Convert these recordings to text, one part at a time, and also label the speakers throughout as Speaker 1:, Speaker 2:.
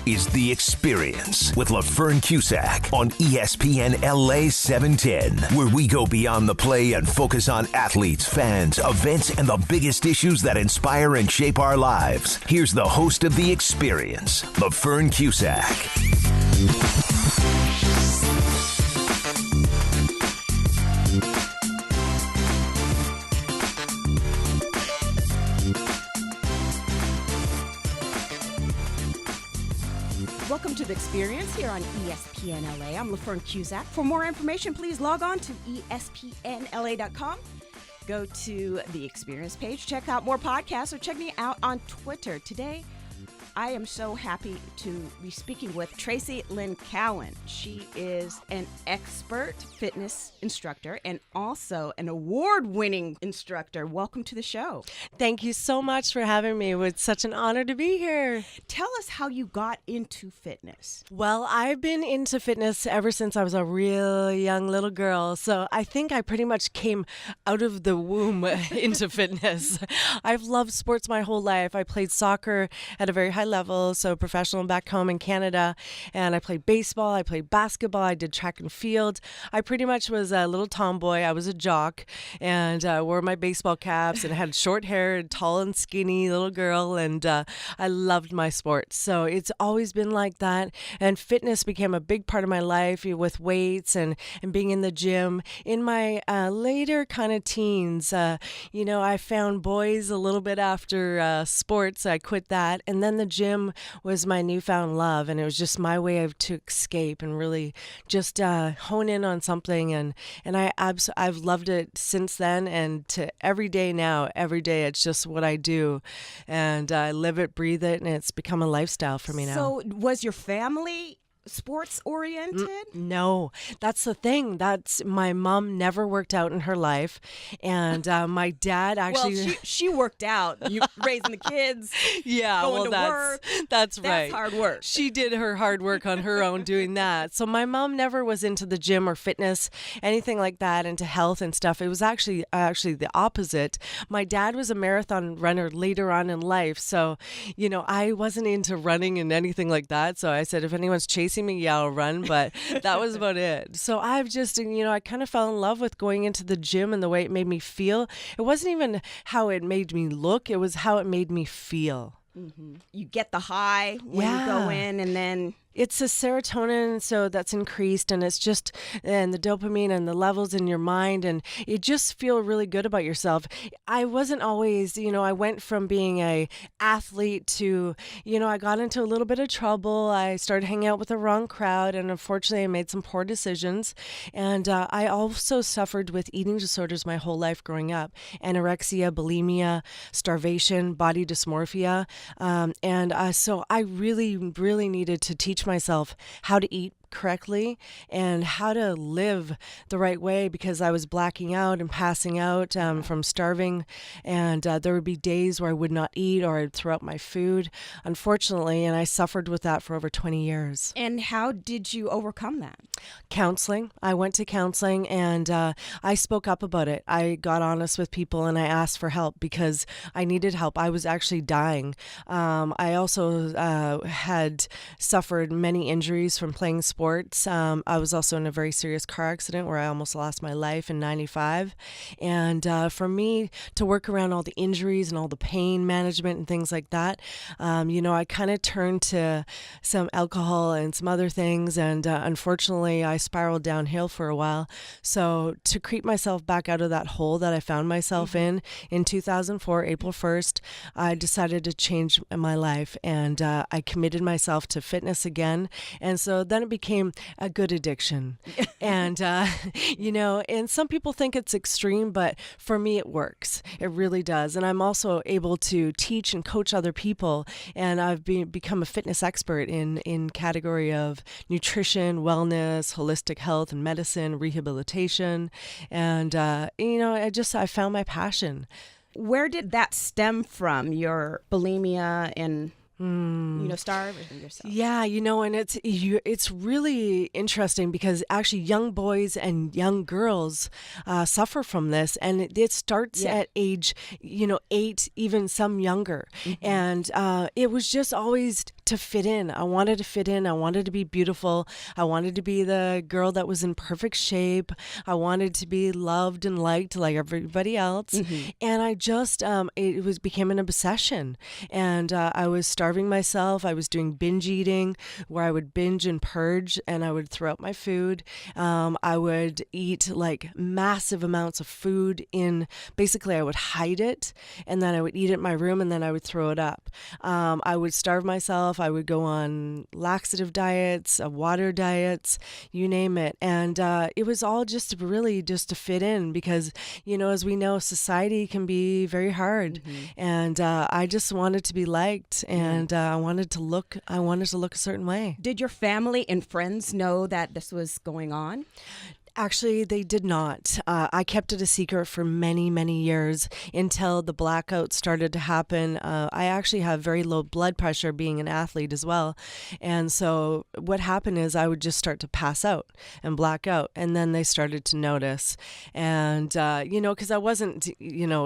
Speaker 1: is The Experience with LaFern Cusack on ESPN LA 710, where we go beyond the play and focus on athletes, fans, events, and the biggest issues that inspire and shape our lives. Here's the host of The Experience, LaFern Cusack.
Speaker 2: Welcome to The Experience here on ESPN LA. I'm LaFern Cusack. For more information, please log on to espnla.com. Go to the Experience page, check out more podcasts, or check me out on Twitter. Today, I am so happy to be speaking with Traci Lynn Cowan. She is an expert fitness instructor and also an award-winning instructor. Welcome to the show.
Speaker 3: Thank you so much for having me. It's such an honor to be here.
Speaker 2: Tell us how you got into fitness.
Speaker 3: Well, I've been into fitness ever since I was a real young little girl. So I think I pretty much came out of the womb into fitness. I've loved sports my whole life. I played soccer at a very high level, so professional back home in Canada, and I played baseball, I played basketball, I did track and field. I pretty much was a little tomboy. I was a jock and wore my baseball caps and had short hair, tall and skinny little girl, and I loved my sports. So it's always been like that, and fitness became a big part of my life with weights and being in the gym. In my later kind of teens, I found boys a little bit after sports. I quit that, and then the gym was my newfound love, and it was just my way to escape and really just hone in on something, and I've loved it since then, and to every day now. Every day it's just what I do, and I live it, breathe it, and it's become a lifestyle for me now.
Speaker 2: So was your family sports oriented?
Speaker 3: No, that's the thing. That's my mom never worked out in her life, and my dad actually.
Speaker 2: Well, she worked out. You raising the kids.
Speaker 3: Yeah,
Speaker 2: going to work.
Speaker 3: That's right.
Speaker 2: That's hard work.
Speaker 3: She did her hard work on her own doing that. So my mom never was into the gym or fitness, anything like that, into health and stuff. It was actually the opposite. My dad was a marathon runner later on in life, so I wasn't into running and anything like that. So I said, if anyone's chasing me, yeah, I'll run, but that was about it. So I've just, I kind of fell in love with going into the gym and the way it made me feel. It wasn't even how it made me look, it was how it made me feel.
Speaker 2: Mm-hmm. You get the high when you go in, and then
Speaker 3: it's a serotonin, so that's increased, and it's just, and the dopamine and the levels in your mind, and you just feel really good about yourself. I wasn't always, I went from being a athlete to, I got into a little bit of trouble. I started hanging out with the wrong crowd, and unfortunately I made some poor decisions. And I also suffered with eating disorders my whole life growing up: anorexia, bulimia, starvation, body dysmorphia. So I really, really needed to teach myself how to eat correctly and how to live the right way, because I was blacking out and passing out from starving, and there would be days where I would not eat or I'd throw out my food, unfortunately, and I suffered with that for over 20 years.
Speaker 2: And how did you overcome that?
Speaker 3: Counseling. I went to counseling, and I spoke up about it. I got honest with people, and I asked for help because I needed help. I was actually dying. I also had suffered many injuries from playing sports. I was also in a very serious car accident where I almost lost my life in 95. And for me to work around all the injuries and all the pain management and things like that, I kind of turned to some alcohol and some other things. And unfortunately, I spiraled downhill for a while. So to creep myself back out of that hole that I found myself in 2004, April 1st, I decided to change my life. And I committed myself to fitness again. And so then it became a good addiction. And, and some people think it's extreme, but for me, it works. It really does. And I'm also able to teach and coach other people. And I've become a fitness expert in category of nutrition, wellness, holistic health and medicine, rehabilitation. And, I found my passion.
Speaker 2: Where did that stem from, your bulimia and starving yourself?
Speaker 3: Yeah, and it's really interesting because actually young boys and young girls suffer from this, and it starts at age 8, even some younger. Mm-hmm. And it was just always to fit in. I wanted to fit in. I wanted to be beautiful. I wanted to be the girl that was in perfect shape. I wanted to be loved and liked like everybody else. And I just, became an obsession. And I was starving myself. I was doing binge eating where I would binge and purge and I would throw out my food. I would eat like massive amounts of food basically I would hide it and then I would eat it in my room and then I would throw it up. I would starve myself. I would go on laxative diets, water diets, you name it. And it was all just to fit in because, as we know, society can be very hard. And I just wanted to be liked and I wanted to look a certain way.
Speaker 2: Did your family and friends know that this was going on?
Speaker 3: Actually, they did not. I kept it a secret for many, many years until the blackout started to happen. I actually have very low blood pressure being an athlete as well. And so what happened is I would just start to pass out and black out. And then they started to notice. And, because I wasn't,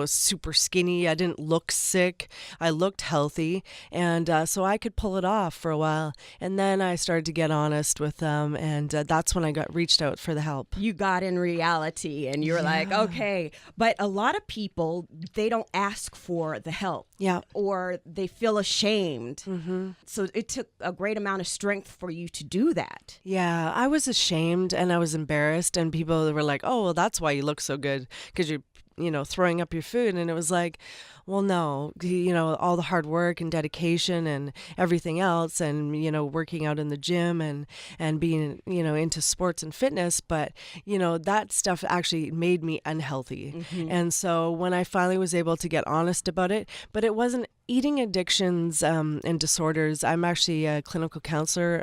Speaker 3: super skinny. I didn't look sick. I looked healthy. And so I could pull it off for a while. And then I started to get honest with them. And that's when I got reached out for the help.
Speaker 2: You got in reality and you're like, okay. But a lot of people, they don't ask for the help.
Speaker 3: Yeah.
Speaker 2: Or they feel ashamed. So it took a great amount of strength for you to do that.
Speaker 3: Yeah, I was ashamed and I was embarrassed and people were like, oh, well, that's why you look so good because you're throwing up your food. And it was like, well, no, all the hard work and dedication and everything else and, working out in the gym and being, into sports and fitness. But, that stuff actually made me unhealthy. And so when I finally was able to get honest about it, but it wasn't eating addictions and disorders. I'm actually a clinical counselor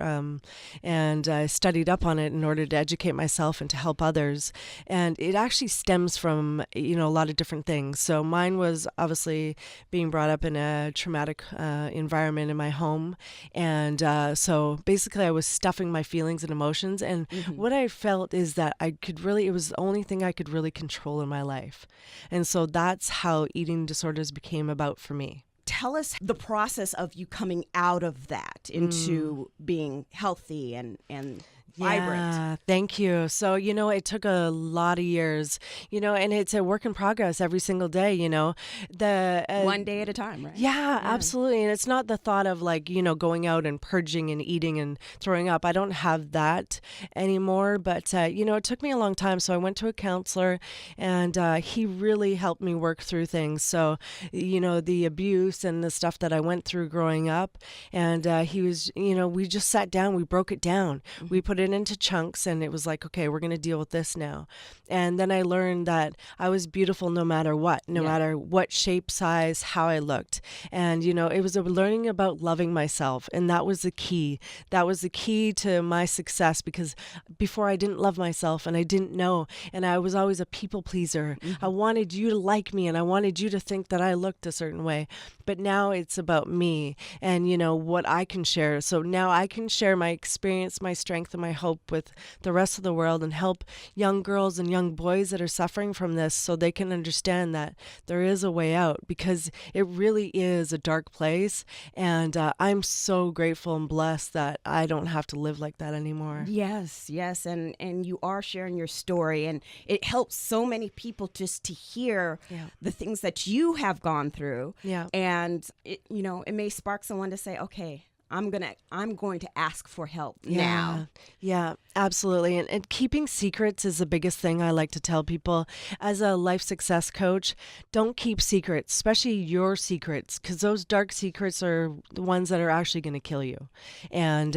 Speaker 3: and I studied up on it in order to educate myself and to help others. And it actually stems from, a lot of different things. So mine was obviously being brought up in a traumatic environment in my home. And so basically I was stuffing my feelings and emotions. And what I felt is that it was the only thing I could really control in my life. And so that's how eating disorders became about for me.
Speaker 2: Tell us the process of you coming out of that into being healthy and vibrant.
Speaker 3: Yeah, thank you. So, it took a lot of years, and it's a work in progress every single day,
Speaker 2: one day at a time, right?
Speaker 3: Yeah, absolutely. And it's not the thought of going out and purging and eating and throwing up. I don't have that anymore, but, it took me a long time. So I went to a counselor and he really helped me work through things. So, the abuse and the stuff that I went through growing up. And he was, we just sat down, we broke it down. We put it into chunks and it was like, okay, we're going to deal with this now. And then I learned that I was beautiful no matter what, no matter what shape, size, how I looked. And, it was a learning about loving myself. And that was the key. That was the key to my success because before I didn't love myself and I didn't know. And I was always a people pleaser. I wanted you to like me and I wanted you to think that I looked a certain way. But now it's about me and, what I can share. So now I can share my experience, my strength, and my hope with the rest of the world and help young girls and young boys that are suffering from this so they can understand that there is a way out because it really is a dark place. And I'm so grateful and blessed that I don't have to live like that anymore.
Speaker 2: Yes. And you are sharing your story and it helps so many people just to hear the things that you have gone through.
Speaker 3: Yeah.
Speaker 2: And it may spark someone to say, okay, I'm going to ask for help now.
Speaker 3: Yeah, absolutely. And keeping secrets is the biggest thing I like to tell people. As a life success coach, don't keep secrets, especially your secrets, because those dark secrets are the ones that are actually going to kill you. And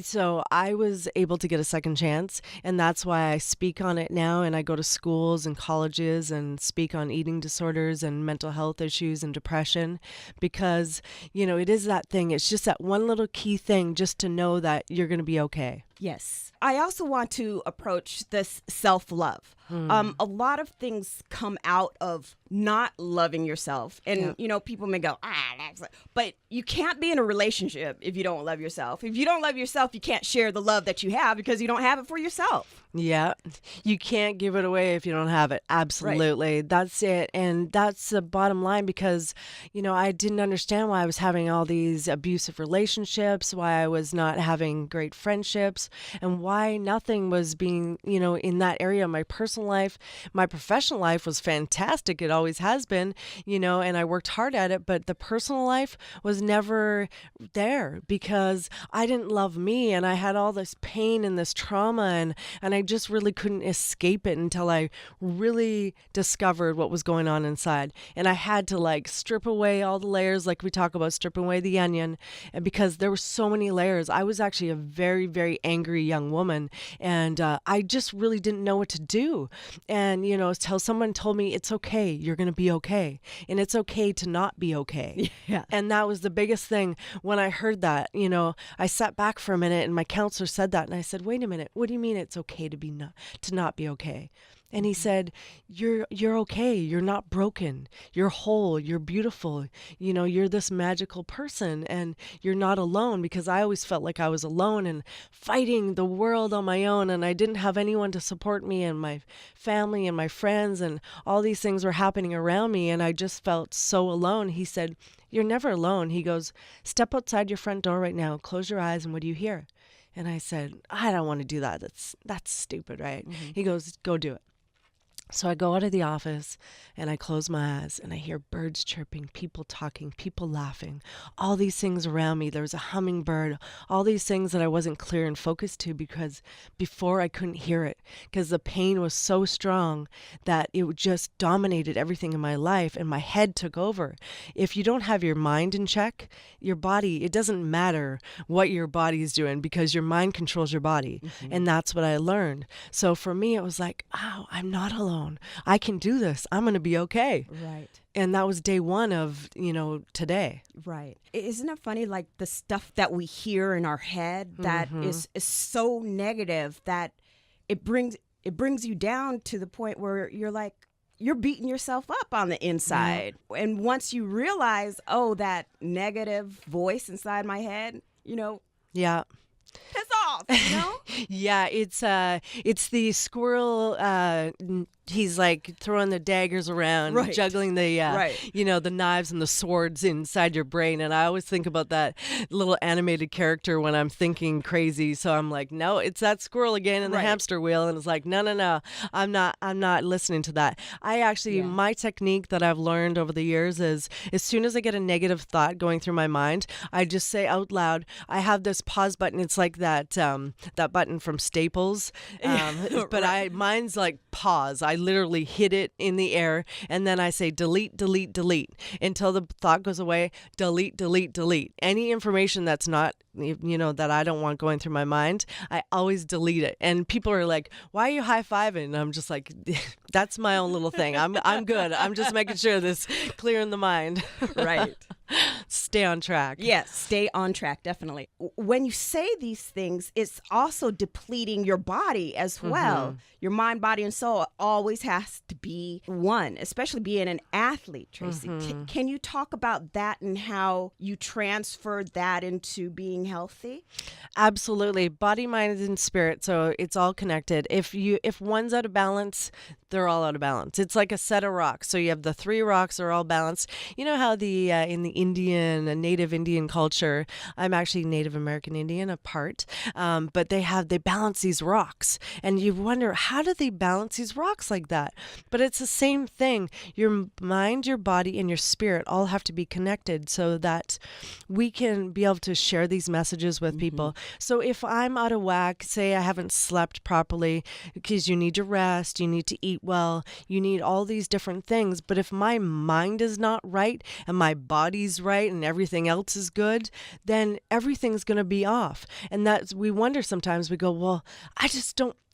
Speaker 3: so I was able to get a second chance, and that's why I speak on it now, and I go to schools and colleges and speak on eating disorders and mental health issues and depression, because, it is that thing. It's just that one little key thing just to know that you're going to be okay.
Speaker 2: Yes. I also want to approach this self-love. A lot of things come out of not loving yourself. And, people may go, but you can't be in a relationship if you don't love yourself. If you don't love yourself, you can't share the love that you have because you don't have it for yourself.
Speaker 3: Yeah, you can't give it away if you don't have it. Absolutely. Right. That's it. And that's the bottom line because, I didn't understand why I was having all these abusive relationships, why I was not having great friendships, and why nothing was being, in that area of my personal life. My professional life was fantastic. It always has been, and I worked hard at it. But the personal life was never there because I didn't love me and I had all this pain and this trauma and I just really couldn't escape it until I really discovered what was going on inside. And I had to strip away all the layers, like we talk about stripping away the onion. And because there were so many layers, I was actually a very, very angry young woman. And I just really didn't know what to do. And, until someone told me it's okay, you're going to be okay. And it's okay to not be okay.
Speaker 2: Yeah.
Speaker 3: And that was the biggest thing when I heard that. I sat back for a minute and my counselor said that. And I said, wait a minute, what do you mean it's okay to not be okay? And he said, you're okay. You're not broken. You're whole. You're beautiful. You're this magical person and you're not alone, because I always felt like I was alone and fighting the world on my own. And I didn't have anyone to support me, and my family and my friends and all these things were happening around me. And I just felt so alone. He said, you're never alone. He goes, step outside your front door right now, close your eyes, and what do you hear? And I said, I don't want to do that. That's stupid, right? Mm-hmm. He goes, go do it. So I go out of the office and I close my eyes and I hear birds chirping, people talking, people laughing, all these things around me. There was a hummingbird, all these things that I wasn't clear and focused to because before I couldn't hear it because the pain was so strong that it just dominated everything in my life and my head took over. If you don't have your mind in check, your body, it doesn't matter what your body is doing because your mind controls your body. Mm-hmm. And that's what I learned. So for me, it was like, oh, I'm not alone. I can do this. I'm going to be okay.
Speaker 2: Right.
Speaker 3: And that was day one of, today.
Speaker 2: Right. Isn't it funny, the stuff that we hear in our head that is so negative that it brings you down to the point where you're beating yourself up on the inside. Yeah. And once you realize, oh, that negative voice inside my head,
Speaker 3: Yeah.
Speaker 2: piss off,
Speaker 3: Yeah, it's the squirrel. He's throwing the daggers around,
Speaker 2: right.
Speaker 3: juggling the the knives and the swords inside your brain. And I always think about that little animated character when I'm thinking crazy. So I'm like, no, it's that squirrel again in the hamster wheel. And it's like, no, I'm not listening to that. My technique that I've learned over the years is as soon as I get a negative thought going through my mind, I just say out loud, I have this pause button. It's like that button from Staples. But mine's like pause. I literally hit it in the air and then I say delete, delete, delete until the thought goes away. Delete, delete, delete. Any information that's not, that I don't want going through my mind, I always delete it. And people are like, why are you high-fiving? And I'm just like, that's my own little thing. I'm good. I'm just making sure this clear in the mind.
Speaker 2: Right.
Speaker 3: Stay on track.
Speaker 2: Yes, stay on track, definitely. When you say these things, it's also depleting your body as well. Mm-hmm. Your mind, body, and soul always has to be one, especially being an athlete, Traci. Mm-hmm. Can you talk about that and how you transferred that into being healthy?
Speaker 3: Absolutely. Body, mind, and spirit. So it's all connected. If one's out of balance, they're all out of balance. It's like a set of rocks. So you have the three rocks are all balanced. You know how in the Native Indian culture, I'm actually Native American Indian, a part, but they balance these rocks. And you wonder, how do they balance these rocks like that? But it's the same thing. Your mind, your body, and your spirit all have to be connected so that we can be able to share these messages with people. So if I'm out of whack, say I haven't slept properly, because you need to rest, you need to eat well, you need all these different things. But if my mind is not right and my body's right and everything else is good, then everything's going to be off. And we wonder sometimes, we go, well,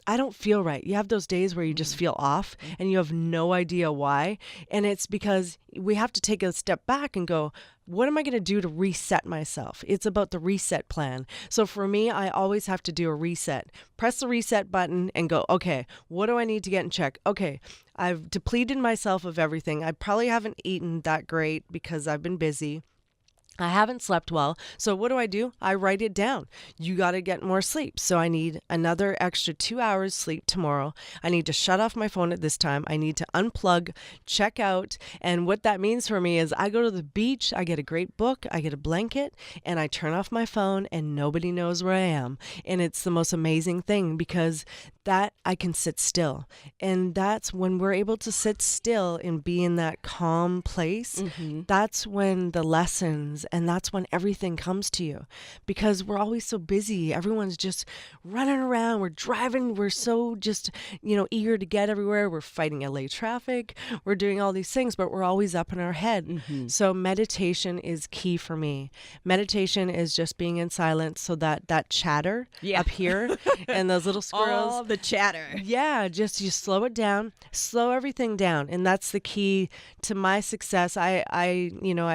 Speaker 3: I don't feel right. You have those days where you just feel off and you have no idea why. And it's because we have to take a step back and go, what am I going to do to reset myself? It's about the reset plan. So for me, I always have to do a reset. Press the reset button and go, okay, what do I need to get in check? Okay, I've depleted myself of everything. I probably haven't eaten that great because I've been busy. I haven't slept well. So what do? I write it down. You got to get more sleep. So I need another extra 2 hours sleep tomorrow. I need to shut off my phone at this time. I need to unplug, check out. And what that means for me is I go to the beach, I get a great book, I get a blanket, and I turn off my phone and nobody knows where I am. And it's the most amazing thing because that I can sit still. And that's when we're able to sit still and be in that calm place. That's when the lessons and that's when everything comes to you, because we're always so busy. Everyone's just running around. We're driving. We're so just, eager to get everywhere. We're fighting LA traffic. We're doing all these things, but we're always up in our head. So meditation is key for me. Meditation is just being in silence so that chatter up here and those little squirrels.
Speaker 2: All the chatter.
Speaker 3: Yeah, just you slow it down, slow everything down. And that's the key to my success. I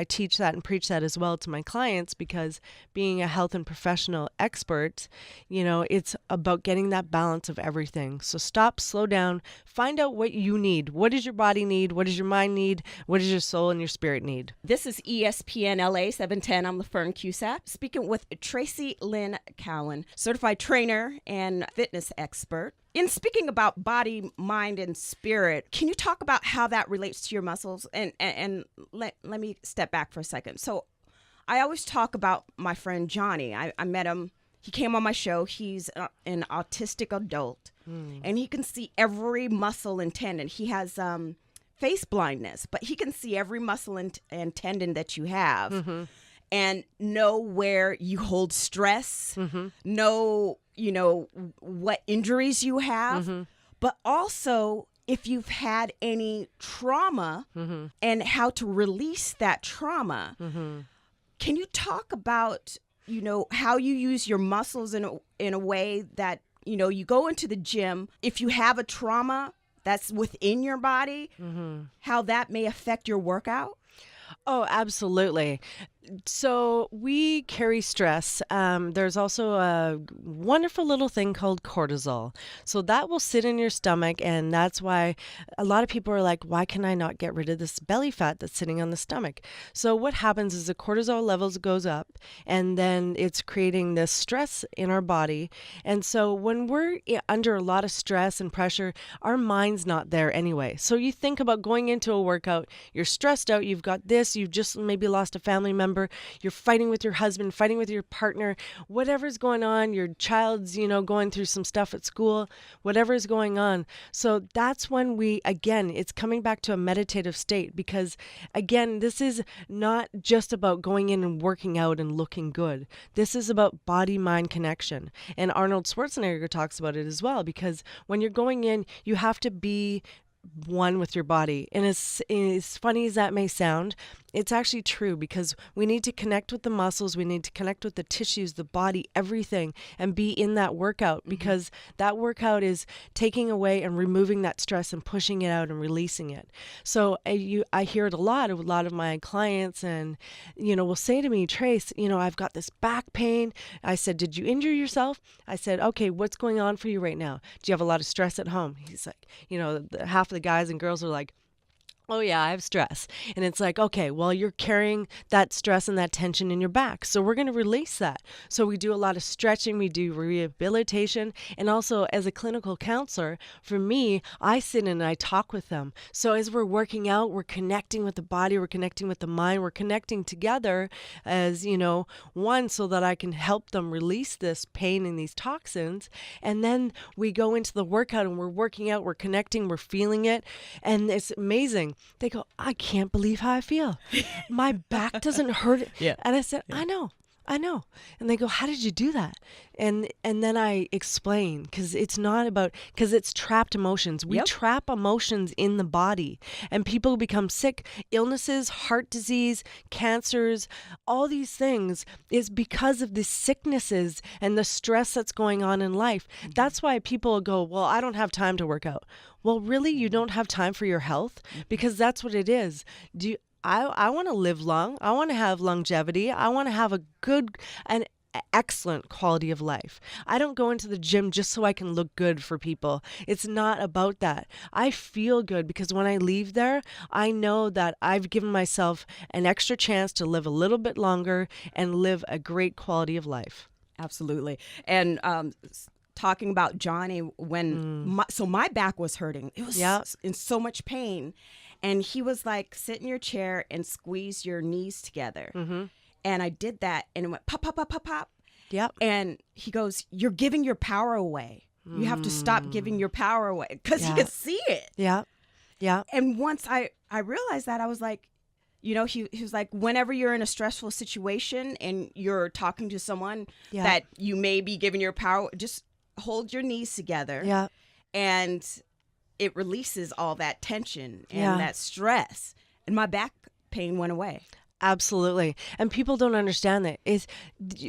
Speaker 3: teach that and preach that as well to my clients, because being a health and professional expert, it's about getting that balance of everything. So stop, slow down, find out what you need. What does your body need? What does your mind need? What does your soul and your spirit need?
Speaker 2: This is ESPN LA 710. I'm LaFern Cusack, speaking with Traci Lynn Cowan, certified trainer and fitness expert. In speaking about body, mind, and spirit, can you talk about how that relates to your muscles? And let me step back for a second. So I always talk about my friend Johnny. I met him. He came on my show. He's an autistic adult, and he can see every muscle and tendon. He has face blindness, but he can see every muscle and tendon that you have, and know where you hold stress, know what injuries you have, but also if you've had any trauma and how to release that trauma. Can you talk about, how you use your muscles in a way that, you go into the gym, if you have a trauma that's within your body, how that may affect your workout?
Speaker 3: Oh, absolutely. So we carry stress. There's also a wonderful little thing called cortisol. So that will sit in your stomach, and that's why a lot of people are like, why can I not get rid of this belly fat that's sitting on the stomach? So what happens is the cortisol levels goes up, and then it's creating this stress in our body. And so when we're under a lot of stress and pressure, our mind's not there anyway. So you think about going into a workout, you're stressed out, you've got this, you've just maybe lost a family member, you're fighting with your husband, fighting with your partner, whatever's going on, your child's, going through some stuff at school, whatever's going on. So that's when it's coming back to a meditative state, because again, this is not just about going in and working out and looking good. This is about body-mind connection. And Arnold Schwarzenegger talks about it as well, because when you're going in, you have to be one with your body. And as funny as that may sound, it's actually true, because we need to connect with the muscles, we need to connect with the tissues, the body, everything, and be in that workout, because that workout is taking away and removing that stress and pushing it out and releasing it. So I hear it a lot of my clients, and will say to me, Trace, I've got this back pain. I said, did you injure yourself? I said, okay, what's going on for you right now? Do you have a lot of stress at home? He's like, half of the guys and girls are like, oh yeah, I have stress. And it's like, okay, well, you're carrying that stress and that tension in your back. So we're going to release that. So we do a lot of stretching, we do rehabilitation. And also as a clinical counselor, for me, I sit in and I talk with them. So as we're working out, we're connecting with the body, we're connecting with the mind, we're connecting together as, one, so that I can help them release this pain and these toxins. And then we go into the workout and we're working out, we're connecting, we're feeling it. And it's amazing. They go, I can't believe how I feel. My back doesn't hurt.
Speaker 2: Yeah.
Speaker 3: And I said, I know. I know. And they go, how did you do that? And then I explain, because it's not about, because it's trapped emotions. We trap emotions in the body, and people become sick. Illnesses, heart disease, cancers, all these things is because of the sicknesses and the stress that's going on in life. That's why people go, well, I don't have time to work out. Well, really, you don't have time for your health? Because that's what it is. I want to live long. I want to have longevity. I want to have a good and excellent quality of life. I don't go into the gym just so I can look good for people. It's not about that. I feel good because when I leave there, I know that I've given myself an extra chance to live a little bit longer and live a great quality of life.
Speaker 2: Absolutely. And talking about Johnny, when my back was hurting. It was in so much pain. And he was like, sit in your chair and squeeze your knees together. Mm-hmm. And I did that, and it went pop, pop, pop, pop, pop.
Speaker 3: Yep.
Speaker 2: And he goes, you're giving your power away. You have to stop giving your power away, because he could see it.
Speaker 3: Yeah. Yeah.
Speaker 2: And once I realized that, I was like, he was like, whenever you're in a stressful situation and you're talking to someone that you may be giving your power, just hold your knees together.
Speaker 3: Yeah.
Speaker 2: And it releases all that tension and that stress, and my back pain went away.
Speaker 3: Absolutely. And people don't understand that.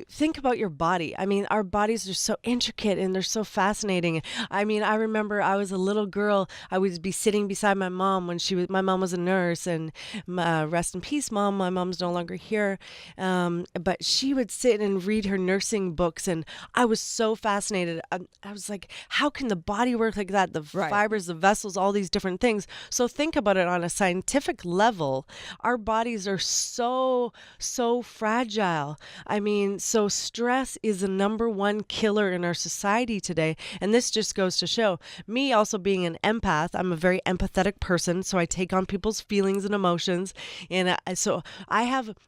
Speaker 3: Think about your body. I mean, our bodies are so intricate and they're so fascinating. I mean, I remember I was a little girl. I would be sitting beside my mom when my mom was a nurse, and rest in peace, Mom. My mom's no longer here. But she would sit and read her nursing books, and I was so fascinated. I was like, how can the body work like that? The fibers, the vessels, all these different things. So think about it on a scientific level. Our bodies are so fragile. I mean, so stress is the number one killer in our society today. And this just goes to show me also being an empath. I'm a very empathetic person, so I take on people's feelings and emotions. And so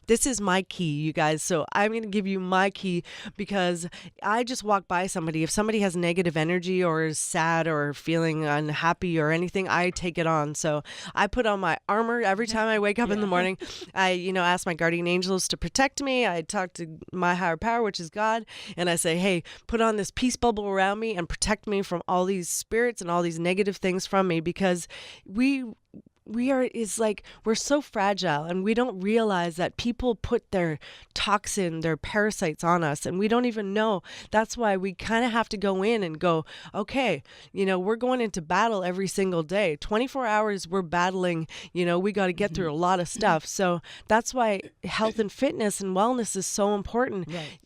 Speaker 3: this is my key, you guys. So I'm going to give you my key, because I just walk by somebody. If somebody has negative energy or is sad or feeling unhappy or anything, I take it on. So I put on my armor every time I wake up in the morning. I ask my guardian angels to protect me. I talk to my higher power, which is God, and I say, hey, put on this peace bubble around me and protect me from all these spirits and all these negative things from me, because we're so fragile, and we don't realize that people put their toxin, their parasites on us, and we don't even know. That's why we kind of have to go in and go, okay, we're going into battle every single day. 24 hours we're battling, we got to get through a lot of stuff. So that's why health and fitness and wellness is so important. Right.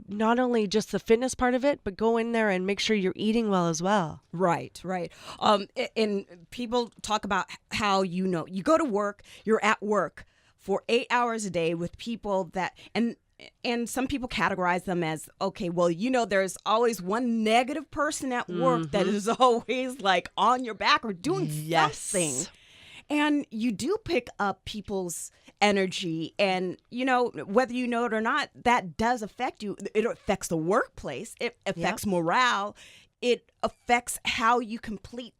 Speaker 3: Not only just the fitness part of it, but go in there and make sure you're eating well as well.
Speaker 2: Right. And people talk about how you go to work, you're at work for 8 hours a day with people that, and some people categorize them as, okay, well, there's always one negative person at work that is always like on your back or doing something. And you do pick up people's energy, and whether you know it or not, that does affect you. It affects the workplace, it affects morale, it affects how you complete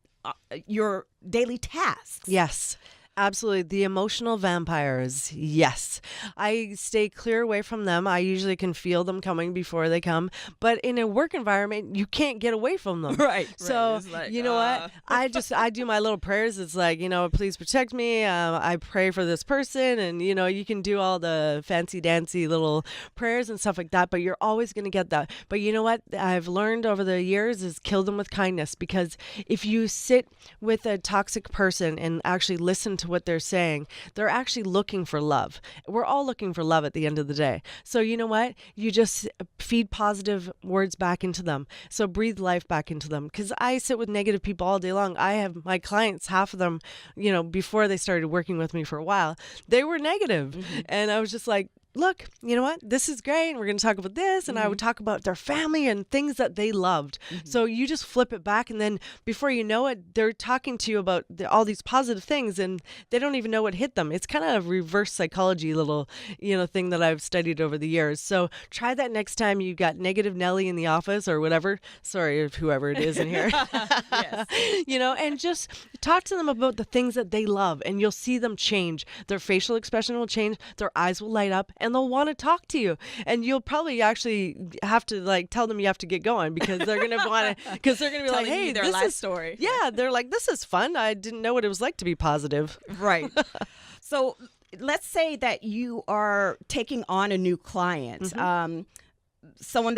Speaker 2: your daily tasks.
Speaker 3: Yes. Absolutely. The emotional vampires. Yes. I stay clear away from them. I usually can feel them coming before they come. But in a work environment, you can't get away from them.
Speaker 2: Right.
Speaker 3: So, like, you know what? I do my little prayers. It's like, please protect me. I pray for this person. And, you can do all the fancy dancy little prayers and stuff like that. But you're always going to get that. But you know what I've learned over the years is kill them with kindness. Because if you sit with a toxic person and actually listen to what they're saying, they're actually looking for love. We're all looking for love at the end of the day. So you know what? You just feed positive words back into them. So breathe life back into them. Because I sit with negative people all day long. I have my clients, half of them, before they started working with me for a while, they were negative. Mm-hmm. And I was just like, look, you know what? This is great. We're going to talk about this. And I would talk about their family and things that they loved. Mm-hmm. So you just flip it back. And then before you know it, they're talking to you about all these positive things, and they don't even know what hit them. It's kind of a reverse psychology little, thing that I've studied over the years. So try that next time you got negative Nelly in the office or whatever. Sorry, if whoever it is in here. Yes. And just talk to them about the things that they love, and you'll see them change. Their facial expression will change. Their eyes will light up. And and they'll want to talk to you. And you'll probably actually have to like tell them you have to get going because they're going to want to, because they're going to be like, hey,
Speaker 2: their
Speaker 3: this
Speaker 2: life
Speaker 3: is
Speaker 2: story.
Speaker 3: Yeah, they're like, this is fun. I didn't know what it was like to be positive.
Speaker 2: Right. So let's say that you are taking on a new client, someone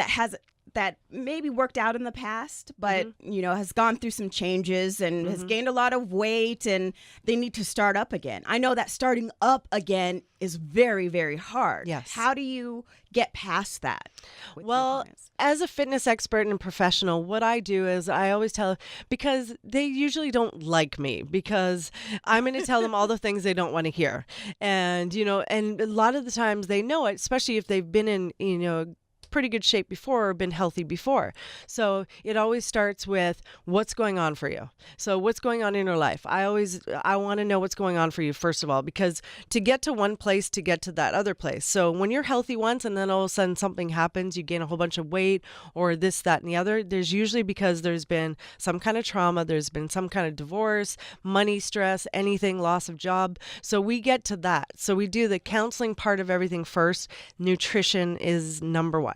Speaker 2: that maybe worked out in the past, but has gone through some changes and has gained a lot of weight, and they need to start up again. I know that starting up again is very, very hard.
Speaker 3: Yes.
Speaker 2: How do you get past that?
Speaker 3: Well, as a fitness expert and professional, what I do is I always tell, because they usually don't like me because I'm going to tell them all the things they don't want to hear. And, and a lot of the times they know it, especially if they've been in, pretty good shape before or been healthy before. So it always starts with what's going on for you. So what's going on in your life? I want to know what's going on for you, first of all, because to get to one place, to get to that other place. So when you're healthy once and then all of a sudden something happens, you gain a whole bunch of weight or this, that, and the other, there's usually because there's been some kind of trauma, there's been some kind of divorce, money stress, anything, loss of job. So we get to that. So we do the counseling part of everything first. Nutrition is number one.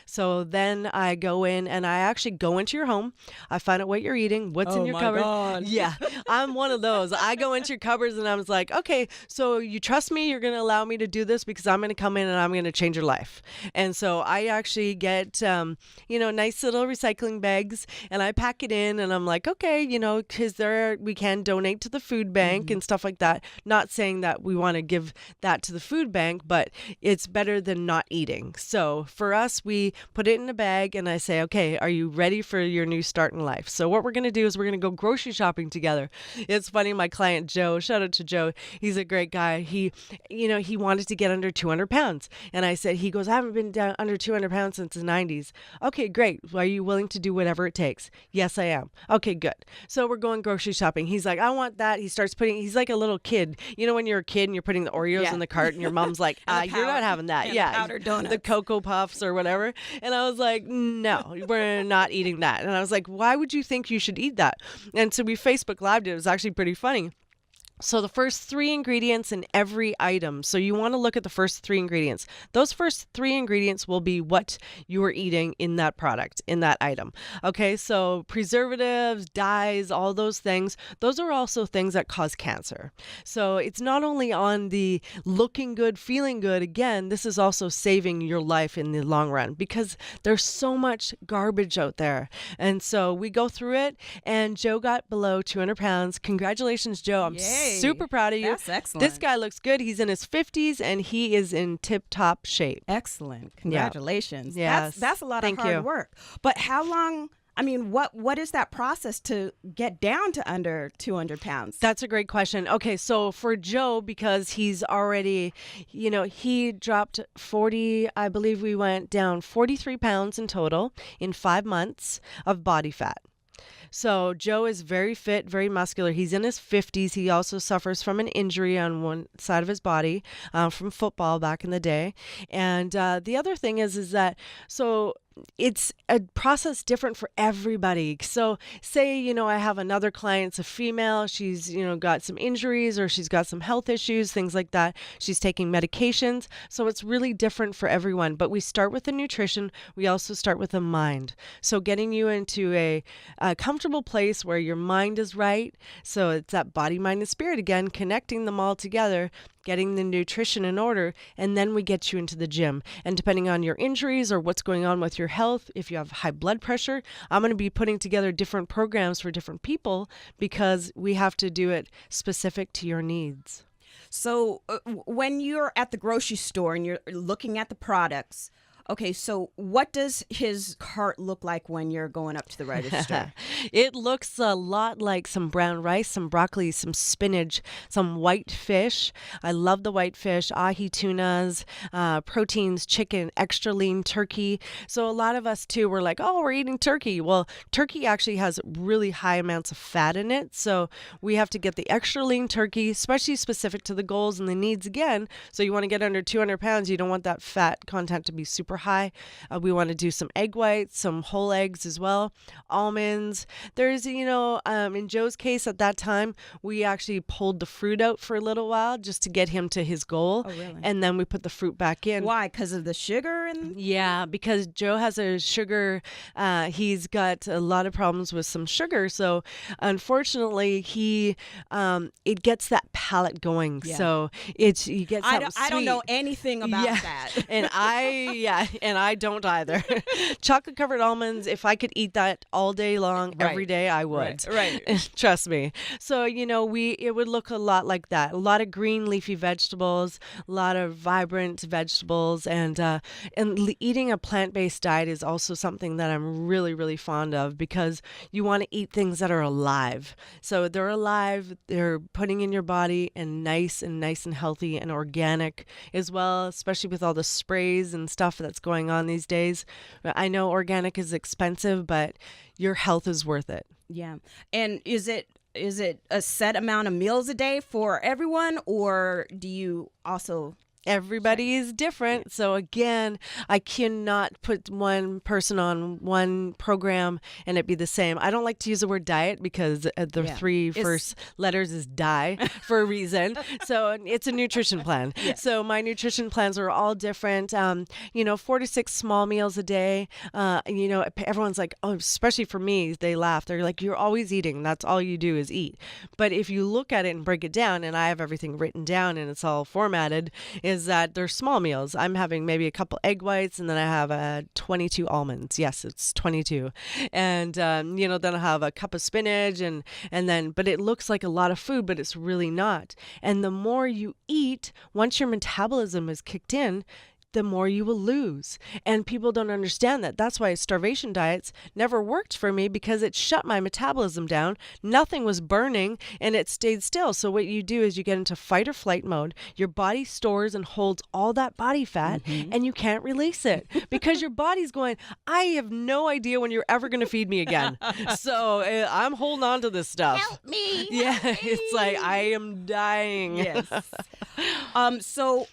Speaker 3: So then I go in and I actually go into your home. I find out what you're eating, what's in your cupboard. God. Yeah, I'm one of those. I go into your cupboards and I was like, okay, so you trust me? You're going to allow me to do this because I'm going to come in and I'm going to change your life. And so I actually get, nice little recycling bags and I pack it in and I'm like, okay, because we can donate to the food bank and stuff like that. Not saying that we want to give that to the food bank, but it's better than not eating. So for us, we put it in a bag and I say, okay, are you ready for your new start in life? So what we're going to do is we're going to go grocery shopping together. It's funny. My client, Joe, shout out to Joe. He's a great guy. He wanted to get under 200 pounds. And I said, he goes, I haven't been down under 200 pounds since the 90s. Okay, great. Are you willing to do whatever it takes? Yes, I am. Okay, good. So we're going grocery shopping. He's like, I want that. He starts he's like a little kid. When you're a kid and you're putting the Oreos in the cart and your mom's like, you're not having that.
Speaker 2: Yeah. Powdered donuts.
Speaker 3: The Cocoa Puffs or whatever. And I was like, no, we're not eating that. And I was like, why would you think you should eat that? And so we Facebook Lived it. It was actually pretty funny. So the first 3 ingredients in every item. So you want to look at the first 3 ingredients. Those first 3 ingredients will be what you are eating in that product, in that item. Okay, so preservatives, dyes, all those things, those are also things that cause cancer. So it's not only on the looking good, feeling good. Again, this is also saving your life in the long run because there's so much garbage out there. And so we go through it and Joe got below 200 pounds. Congratulations, Joe. I'm super proud of you.
Speaker 2: That's excellent.
Speaker 3: This guy looks good. He's in his 50s and he is in tip-top shape.
Speaker 2: Excellent. Congratulations.
Speaker 3: Yeah. Yes.
Speaker 2: That's a lot of hard work. But how long, what is that process to get down to under 200 pounds?
Speaker 3: That's a great question. Okay, so for Joe, because he's already, he dropped 40, I believe we went down 43 pounds in total in 5 months of body fat. So Joe is very fit, very muscular. He's in his 50s. He also suffers from an injury on one side of his body from football back in the day. And the other thing is that, so it's a process different for everybody. So say, I have another client, it's a female, she's, got some injuries or she's got some health issues, things like that. She's taking medications. So it's really different for everyone. But we start with the nutrition. We also start with the mind. So getting you into a comfortable place where your mind is right. So it's that body, mind, and spirit again, connecting them all together, getting the nutrition in order, and then we get you into the gym. And depending on your injuries or what's going on with your health, if you have high blood pressure, I'm going to be putting together different programs for different people because we have to do it specific to your needs.
Speaker 2: So when you're at the grocery store and you're looking at the products, okay, so what does his cart look like when you're going up to the register?
Speaker 3: It looks a lot like some brown rice, some broccoli, some spinach, some white fish. I love the white fish, ahi tunas, proteins, chicken, extra lean turkey. So a lot of us too, we're like, oh, we're eating turkey. Well, turkey actually has really high amounts of fat in it. So we have to get the extra lean turkey, especially specific to the goals and the needs again. So you want to get under 200 pounds. You don't want that fat content to be super super high. We want to do some egg whites, some whole eggs as well, almonds. There's, in Joe's case at that time, we actually pulled the fruit out for a little while just to get him to his goal.
Speaker 2: Oh, really?
Speaker 3: And then we put the fruit back in.
Speaker 2: Why? Because of the sugar?
Speaker 3: Yeah, because Joe has a sugar, he's got a lot of problems with some sugar. So unfortunately, it gets that palate going. Yeah. So you get something
Speaker 2: I don't know anything about that.
Speaker 3: And I don't either. Chocolate covered almonds, if I could eat that all day long, every day, I would.
Speaker 2: Right.
Speaker 3: Trust me. So, it would look a lot like that. A lot of green leafy vegetables, a lot of vibrant vegetables, and eating a plant-based diet is also something that I'm really, really fond of, because you want to eat things that are alive. So they're alive, they're putting in your body, and nice and healthy and organic as well, especially with all the sprays and stuff that's going on these days. I know organic is expensive, but your health is worth it.
Speaker 2: Yeah. And is it a set amount of meals a day for everyone, or do you also...
Speaker 3: Everybody is different. So again, I cannot put one person on one program and it be the same. I don't like to use the word diet because the three first letters is die for a reason. So it's a nutrition plan. Yeah. So my nutrition plans are all different. 4 to 6 small meals a day. Everyone's like, oh, especially for me, they laugh. They're like, you're always eating. That's all you do is eat. But if you look at it and break it down, and I have everything written down and it's all formatted, is that they're small meals. I'm having maybe a couple egg whites, and then I have 22 almonds. Yes, it's 22. And, then I have a cup of spinach, but it looks like a lot of food, but it's really not. And the more you eat, once your metabolism is kicked in, the more you will lose. And people don't understand that. That's why starvation diets never worked for me, because it shut my metabolism down. Nothing was burning and it stayed still. So what you do is you get into fight or flight mode. Your body stores and holds all that body fat, and you can't release it because your body's going, I have no idea when you're ever going to feed me again. So I'm holding on to this stuff.
Speaker 2: Help me.
Speaker 3: Yeah. It's like, I am dying.
Speaker 2: Yes. So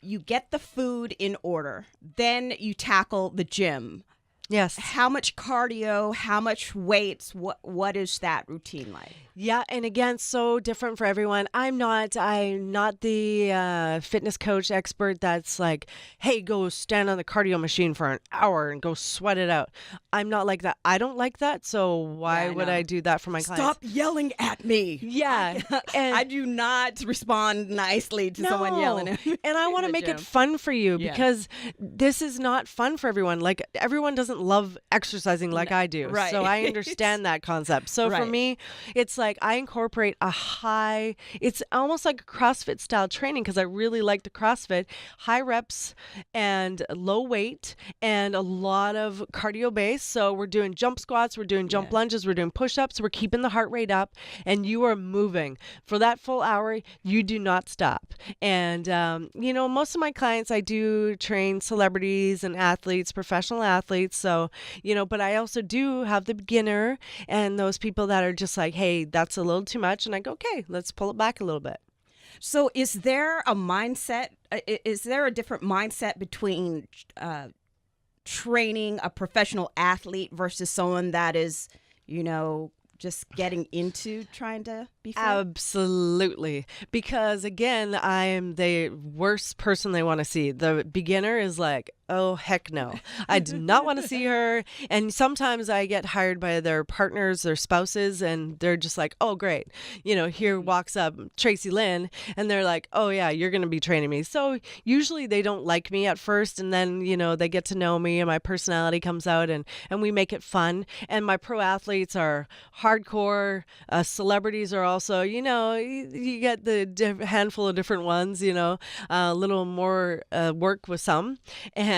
Speaker 2: you get the food in order, then you tackle the gym.
Speaker 3: Yes.
Speaker 2: How much cardio, how much weights, what is that routine like?
Speaker 3: Yeah, and again, so different for everyone. I'm not the fitness coach expert that's like, hey, go stand on the cardio machine for an hour and go sweat it out. I'm not like that. I don't like that, so why would I do that for my clients?
Speaker 2: Stop yelling at me.
Speaker 3: Yeah.
Speaker 2: And I do not respond nicely to someone yelling at me.
Speaker 3: And I want to make it fun for you, because this is not fun for everyone. Like, everyone doesn't love exercising like I do.
Speaker 2: Right.
Speaker 3: So I understand that concept. So for me, it's like I incorporate it's almost like a CrossFit style training, because I really like the CrossFit, high reps and low weight and a lot of cardio base. So we're doing jump squats, we're doing jump lunges, we're doing push-ups, we're keeping the heart rate up, and you are moving. For that full hour, you do not stop. And, most of my clients, I do train celebrities and athletes, professional athletes. So, but I also do have the beginner and those people that are just like, hey, that's a little too much. And I go, okay, let's pull it back a little bit.
Speaker 2: So is there a mindset? Is there a different mindset between training a professional athlete versus someone that is, just getting into trying to be fit?
Speaker 3: Absolutely. Because again, I am the worst person they want to see. The beginner is like, oh, heck no. I do not want to see her. And sometimes I get hired by their partners, their spouses, and they're just like, oh, great. Here walks up Traci Lynn, and they're like, oh, yeah, you're going to be training me. So usually they don't like me at first, and then, they get to know me and my personality comes out, and we make it fun. And my pro athletes are hardcore. Celebrities are also, you get the handful of different ones, a little more work with some. And,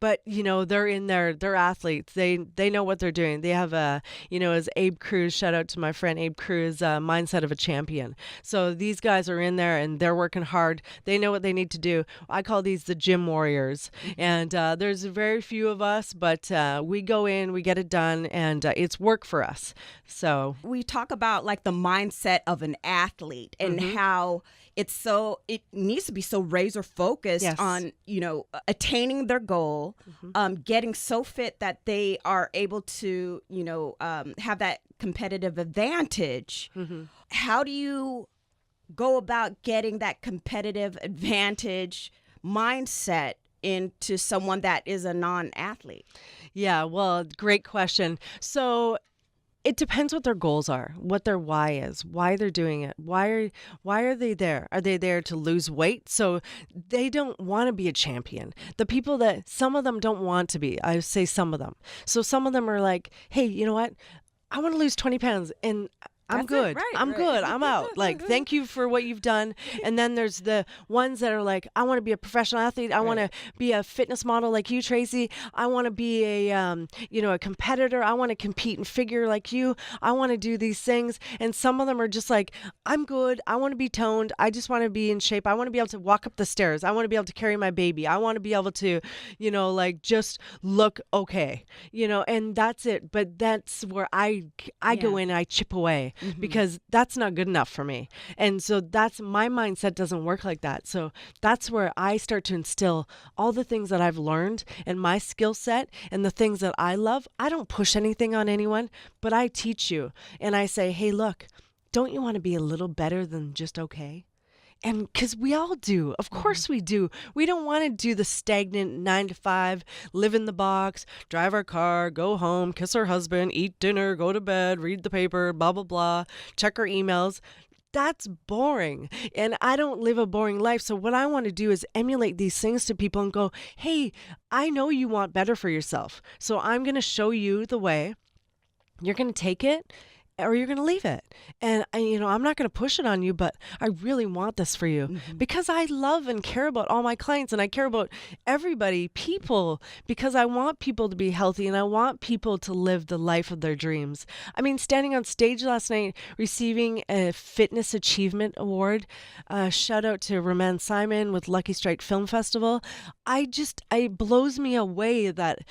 Speaker 3: but, they're in there, they're athletes. They know what they're doing. They have as Abe Cruz, shout out to my friend Abe Cruz, mindset of a champion. So these guys are in there and they're working hard. They know what they need to do. I call these the gym warriors. And there's very few of us, but we go in, we get it done, and it's work for us. So
Speaker 2: we talk about like the mindset of an athlete and how it needs to be so razor focused
Speaker 3: Yes.
Speaker 2: on, attaining their goal, getting so fit that they are able to, have that competitive advantage. How do you go about getting that competitive advantage mindset into someone that is a non-athlete?
Speaker 3: Yeah, well, great question. So it depends what their goals are, what their why is, why they're doing it. Why are they there? Are they there to lose weight? So they don't want to be a champion. The people that, some of them don't want to be. I say some of them. So some of them are like, hey, you know what? I want to lose 20 pounds and I'm
Speaker 2: That's
Speaker 3: good.
Speaker 2: it, right,
Speaker 3: I'm
Speaker 2: right.
Speaker 3: good. I'm out. Like, thank you for what you've done. And then there's the ones that are like, I want to be a professional athlete. I want to be a fitness model like you, Traci. I want to be a competitor. I want to compete and figure like you. I want to do these things. And some of them are just like, I'm good. I want to be toned. I just want to be in shape. I want to be able to walk up the stairs. I want to be able to carry my baby. I want to be able to, just look okay, and that's it. But that's where I go in and I chip away. Because that's not good enough for me. And so that's my mindset doesn't work like that. So that's where I start to instill all the things that I've learned and my skill set and the things that I love. I don't push anything on anyone, but I teach you. And I say, hey, look, don't you want to be a little better than just okay? And because we all do. Of course we do. We don't want to do the stagnant 9 to 5, live in the box, drive our car, go home, kiss our husband, eat dinner, go to bed, read the paper, blah, blah, blah, check our emails. That's boring. And I don't live a boring life. So what I want to do is emulate these things to people and go, hey, I know you want better for yourself. So I'm going to show you the way. You're going to take it or you're going to leave it. And, I'm not going to push it on you, but I really want this for you because I love and care about all my clients and I care about everybody, people, because I want people to be healthy and I want people to live the life of their dreams. I mean, standing on stage last night, receiving a Fitness Achievement Award, shout out to Roman Simon with Lucky Strike Film Festival. It blows me away that,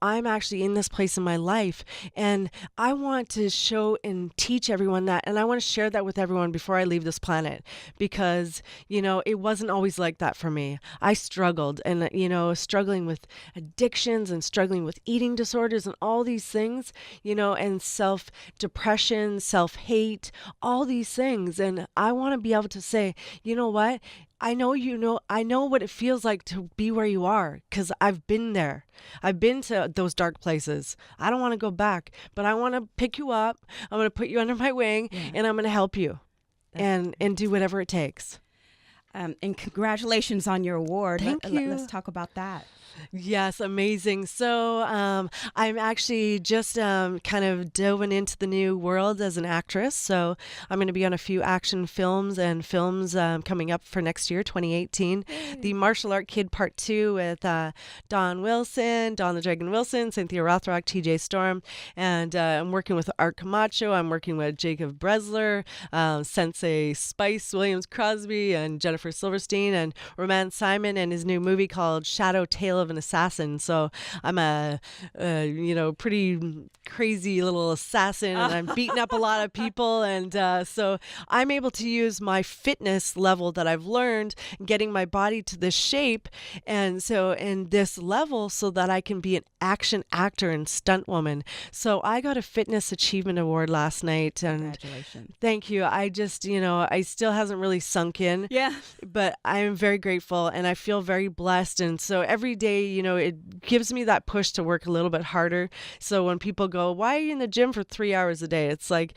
Speaker 3: I'm actually in this place in my life and I want to show and teach everyone that. And I want to share that with everyone before I leave this planet because, it wasn't always like that for me. I struggled and, struggling with addictions and struggling with eating disorders and all these things, and self-depression, self-hate, all these things. And I want to be able to say, you know what? I know what it feels like to be where you are because I've been there. I've been to those dark places. I don't want to go back, but I want to pick you up. I'm going to put you under my wing and I'm going to help you and do whatever it takes.
Speaker 2: And congratulations on your award.
Speaker 3: Thank you.
Speaker 2: Let's talk about that.
Speaker 3: Yes, amazing. So I'm actually just kind of delving into the new world as an actress. So I'm going to be on a few action films and films coming up for next year, 2018. The Martial Art Kid Part 2 with Dawn the Dragon Wilson, Cynthia Rothrock, TJ Storm. And I'm working with Art Camacho. I'm working with Jacob Bresler, Sensei Spice Williams Crosby, and Jennifer Silverstein, and Roman Simon and his new movie called Shadow Tale of an Assassin. So I'm a pretty crazy little assassin and I'm beating up a lot of people. And so I'm able to use my fitness level that I've learned, getting my body to this shape. And so in this level so that I can be an action actor and stunt woman. So I got a Fitness Achievement Award last night. And
Speaker 2: Congratulations.
Speaker 3: Thank you. I just, I still hasn't really sunk in.
Speaker 2: Yeah.
Speaker 3: But I am very grateful and I feel very blessed. And so every day, it gives me that push to work a little bit harder. So when people go, why are you in the gym for 3 hours a day? It's like,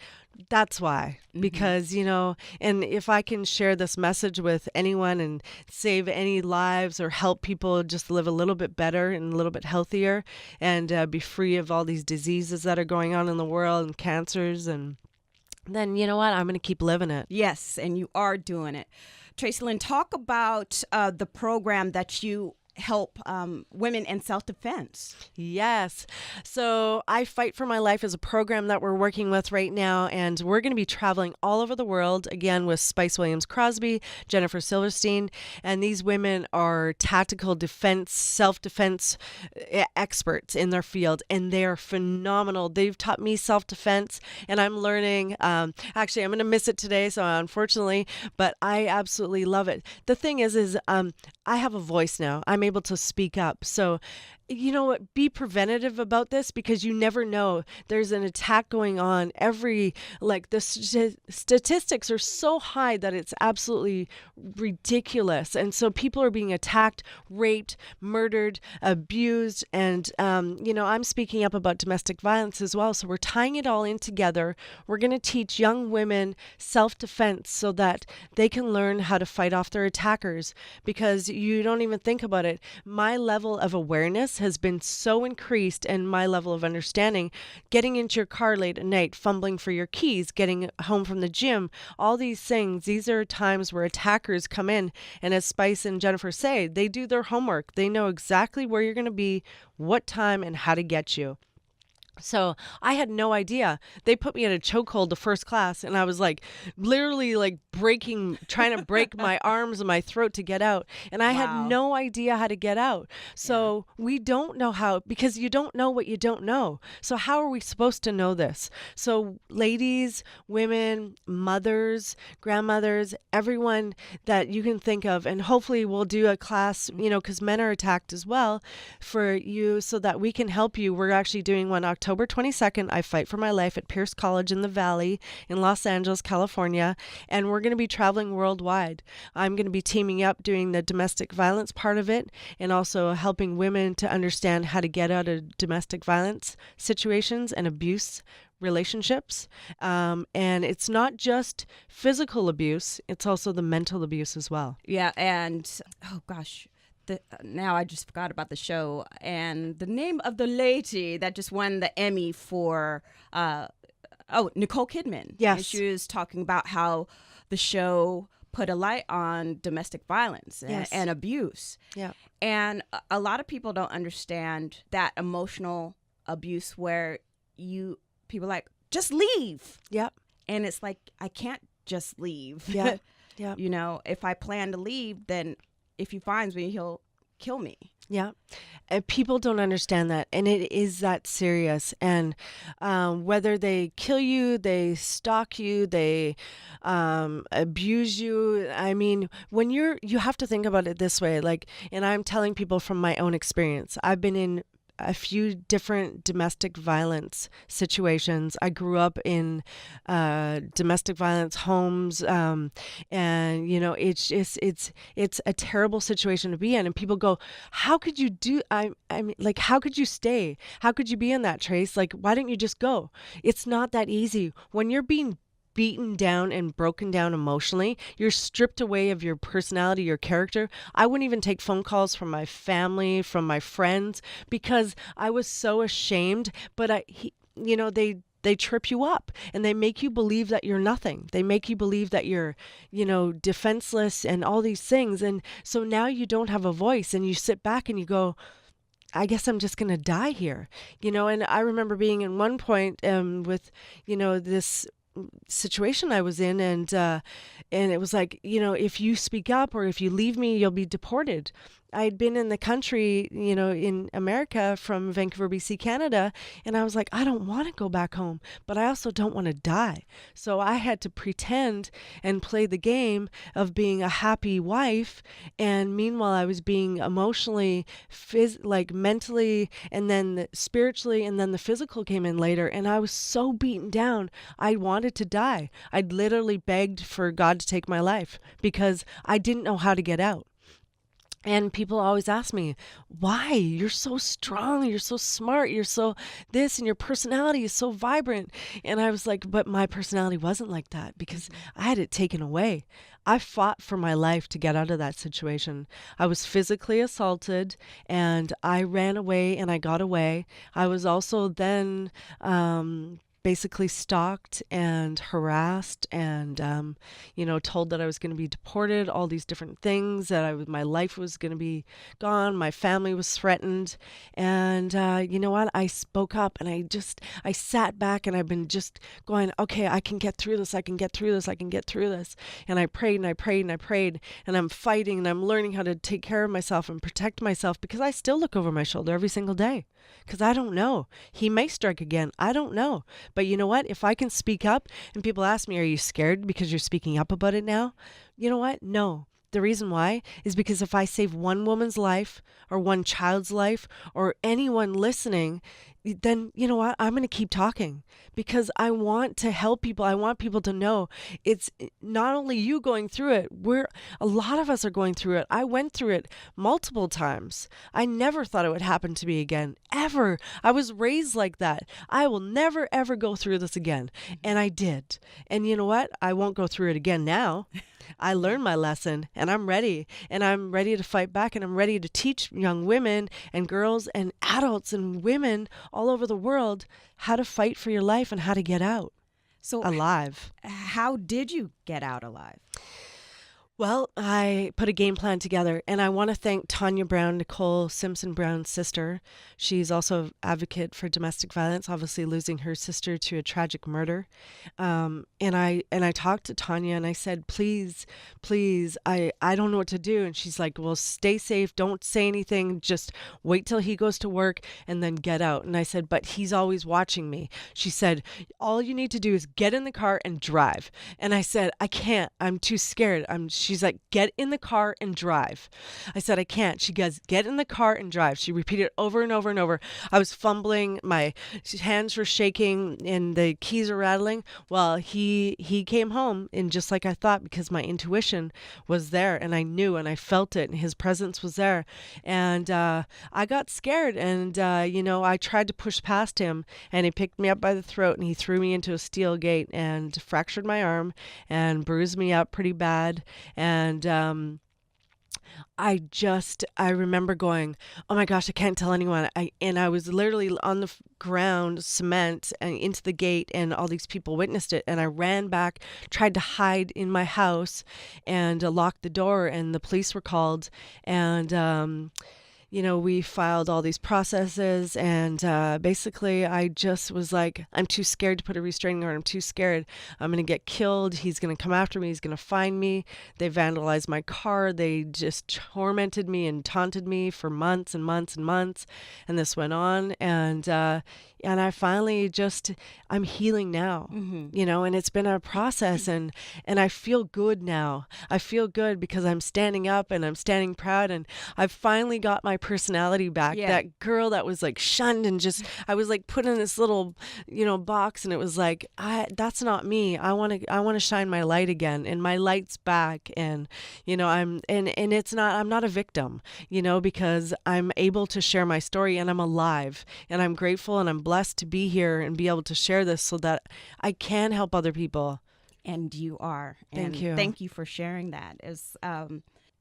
Speaker 3: that's why, because, and if I can share this message with anyone and save any lives or help people just live a little bit better and a little bit healthier and be free of all these diseases that are going on in the world and cancers, and then you know what? I'm going to keep living it.
Speaker 2: Yes, and you are doing it. Traci Lynn, talk about the program that you help women in self-defense.
Speaker 3: Yes. So I Fight for My Life is a program that we're working with right now, and we're going to be traveling all over the world, again, with Spice Williams-Crosby, Jennifer Silverstein, and these women are tactical defense, self-defense experts in their field, and they're phenomenal. They've taught me self-defense, and I'm learning. Actually, I'm going to miss it today, so unfortunately, but I absolutely love it. The thing is I have a voice now. I'm able to speak up. So, you know what, be preventative about this, because you never know. There's an attack going on the statistics are so high that it's absolutely ridiculous. And so people are being attacked, raped, murdered, abused. And, I'm speaking up about domestic violence as well. So we're tying it all in together. We're going to teach young women self-defense so that they can learn how to fight off their attackers, because you don't even think about it. My level of awareness has been so increased, and my level of understanding, getting into your car late at night, fumbling for your keys, getting home from the gym, all these things, these are times where attackers come in. And as Spice and Jennifer say, they do their homework. They know exactly where you're going to be, what time, and how to get you. So I had no idea. They put me in a chokehold the first class, and I was literally trying to break my arms and my throat to get out. And I had no idea how to get out. So we don't know how, because you don't know what you don't know. So how are we supposed to know this? So ladies, women, mothers, grandmothers, everyone that you can think of, and hopefully we'll do a class, because men are attacked as well, for you, so that we can help you. We're actually doing one October 22nd, I Fight for My Life at Pierce College in the Valley in Los Angeles, California, and we're going to be traveling worldwide. I'm going to be teaming up doing the domestic violence part of it, and also helping women to understand how to get out of domestic violence situations and abuse relationships. And it's not just physical abuse, it's also the mental abuse as well.
Speaker 2: Yeah, and oh gosh, now I just forgot about the show and the name of the lady that just won the Emmy for Nicole Kidman.
Speaker 3: Yes.
Speaker 2: And she was talking about how the show put a light on domestic violence and abuse.
Speaker 3: Yeah.
Speaker 2: And a lot of people don't understand that emotional abuse where people like, just leave.
Speaker 3: Yep.
Speaker 2: And it's like, I can't just leave.
Speaker 3: Yeah. Yeah.
Speaker 2: If I plan to leave, then if he finds me, he'll kill me.
Speaker 3: Yeah. And people don't understand that. And it is that serious. And whether they kill you, they stalk you, they abuse you. I mean, when you have to think about it this way, and I'm telling people from my own experience, I've been in a few different domestic violence situations. I grew up in domestic violence homes, and it's a terrible situation to be in. And people go, "How could you do? I mean, how could you stay? How could you be in that, Trace? Why don't you just go?" It's not that easy when you're being beaten down and broken down emotionally. You're stripped away of your personality, your character. I wouldn't even take phone calls from my family, from my friends, because I was so ashamed. But they trip you up, and they make you believe that you're nothing. They make you believe that you're, defenseless and all these things. And so now you don't have a voice, and you sit back and you go, I guess I'm just going to die here. And I remember being in one point with, this situation I was in, and it was like, if you speak up or if you leave me, you'll be deported. I'd been in the country, in America from Vancouver, BC, Canada, and I was like, I don't want to go back home, but I also don't want to die. So I had to pretend and play the game of being a happy wife, and meanwhile I was being emotionally, mentally, and then spiritually, and then the physical came in later, and I was so beaten down. I wanted to die. I'd literally begged for God to take my life because I didn't know how to get out. And people always ask me, why? You're so strong, you're so smart, you're so this, and your personality is so vibrant. And I was like, but my personality wasn't like that because I had it taken away. I fought for my life to get out of that situation. I was physically assaulted, and I ran away, and I got away. I was also then basically stalked and harassed and, told that I was going to be deported, all these different things, that my life was going to be gone, my family was threatened. And you know what? I spoke up and I sat back and I've been just going, okay, I can get through this. I can get through this. I can get through this. And I prayed and I prayed and I prayed, and I'm fighting and I'm learning how to take care of myself and protect myself, because I still look over my shoulder every single day, because I don't know. He may strike again. I don't know. But you know what? If I can speak up and people ask me, are you scared because you're speaking up about it now? You know what? No. The reason why is because if I save one woman's life or one child's life or anyone listening, then you know what? I'm going to keep talking, because I want to help people. I want people to know it's not only you going through it. A lot of us are going through it. I went through it multiple times. I never thought it would happen to me again, ever. I was raised like that. I will never, ever go through this again. And I did. And you know what? I won't go through it again now. I learned my lesson, and I'm ready to fight back, and I'm ready to teach young women and girls and adults and women all over the world how to fight for your life and how to get out alive.
Speaker 2: How did you get out alive?
Speaker 3: Well, I put a game plan together, and I want to thank Tanya Brown, Nicole Simpson Brown's sister. She's also an advocate for domestic violence, obviously losing her sister to a tragic murder. And I talked to Tanya and I said, please, I don't know what to do. And she's like, well, stay safe. Don't say anything. Just wait till he goes to work and then get out. And I said, but he's always watching me. She said, all you need to do is get in the car and drive. And I said, I can't. I'm too scared. She's like, get in the car and drive. I said, I can't. She goes, get in the car and drive. She repeated it over and over and over. I was fumbling. My hands were shaking and the keys were rattling. Well, he came home, and just like I thought, because my intuition was there and I knew and I felt it and his presence was there. And I got scared, and, I tried to push past him, and he picked me up by the throat and he threw me into a steel gate and fractured my arm and bruised me up pretty bad. And I remember going, oh my gosh, I can't tell anyone. I was literally on the ground, cement, and into the gate, and all these people witnessed it. And I ran back, tried to hide in my house, and locked the door, and the police were called. And we filed all these processes, and basically I just was like, I'm too scared to put a restraining order. I'm too scared. I'm going to get killed. He's going to come after me. He's going to find me. They vandalized my car. They just tormented me and taunted me for months and months and months. And this went on. And I finally I'm healing now, and it's been a process, and I feel good now. I feel good because I'm standing up and I'm standing proud, and I've finally got my personality back. Yeah. That girl that was like shunned and I was like put in this little, box, and it was like, that's not me. I want to shine my light again, and my light's back. And, I'm not a victim, because I'm able to share my story, and I'm alive, and I'm grateful, and I'm blessed to be here and be able to share this so that I can help other people.
Speaker 2: And you are.
Speaker 3: Thank you.
Speaker 2: Thank you for sharing that. It's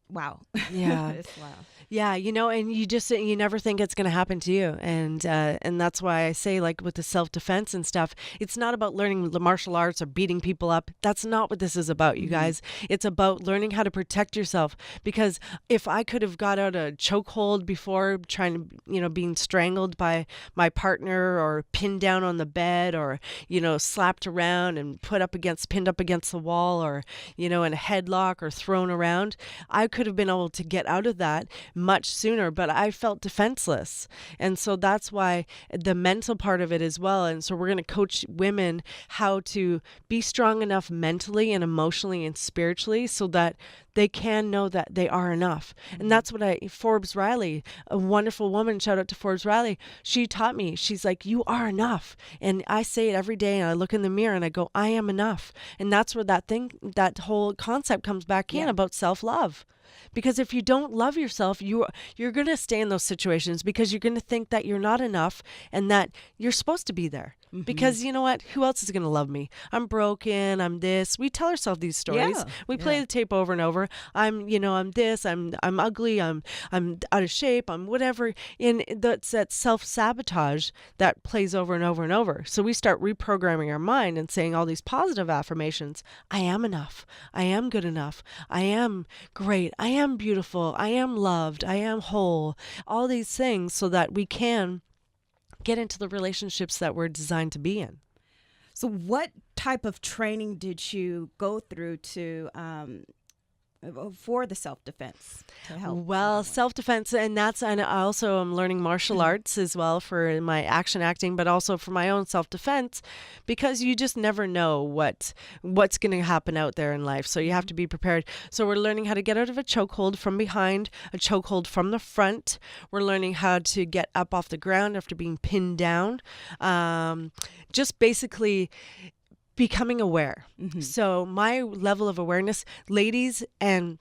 Speaker 2: wow.
Speaker 3: Yeah.
Speaker 2: It's wow.
Speaker 3: Yeah, and you never think it's going to happen to you. And that's why I say, like, with the self-defense and stuff, it's not about learning the martial arts or beating people up. That's not what this is about, you guys. It's about learning how to protect yourself. Because if I could have got out a chokehold before, trying to, being strangled by my partner, or pinned down on the bed, or, slapped around and pinned up against the wall, or, in a headlock, or thrown around, I could have been able to get out of that much sooner, but I felt defenseless. And so that's why the mental part of it as well. And so we're going to coach women how to be strong enough mentally and emotionally and spiritually so that they can know that they are enough. And that's what Forbes Riley, a wonderful woman, shout out to Forbes Riley, she taught me. She's like, you are enough. And I say it every day, and I look in the mirror and I go, I am enough. And that's where that whole concept comes back in about self-love. Because if you don't love yourself, you're going to stay in those situations because you're going to think that you're not enough and that you're supposed to be there. Because you know what? Who else is going to love me? I'm broken. I'm this. We tell ourselves these stories. We play the tape over and over. I'm this. I'm ugly. I'm out of shape. I'm whatever. And that's that self-sabotage that plays over and over and over. So we start reprogramming our mind and saying all these positive affirmations. I am enough. I am good enough. I am great. I am beautiful. I am loved. I am whole. All these things so that we can get into the relationships that we're designed to be in.
Speaker 2: So what type of training did you go through for the self-defense to help?
Speaker 3: Well, self-defense, and I also am learning martial arts as well for my action acting, but also for my own self-defense, because you just never know what's going to happen out there in life. So you have to be prepared. So we're learning how to get out of a chokehold from behind, a chokehold from the front. We're learning how to get up off the ground after being pinned down. Just basically becoming aware. So my level of awareness, ladies, and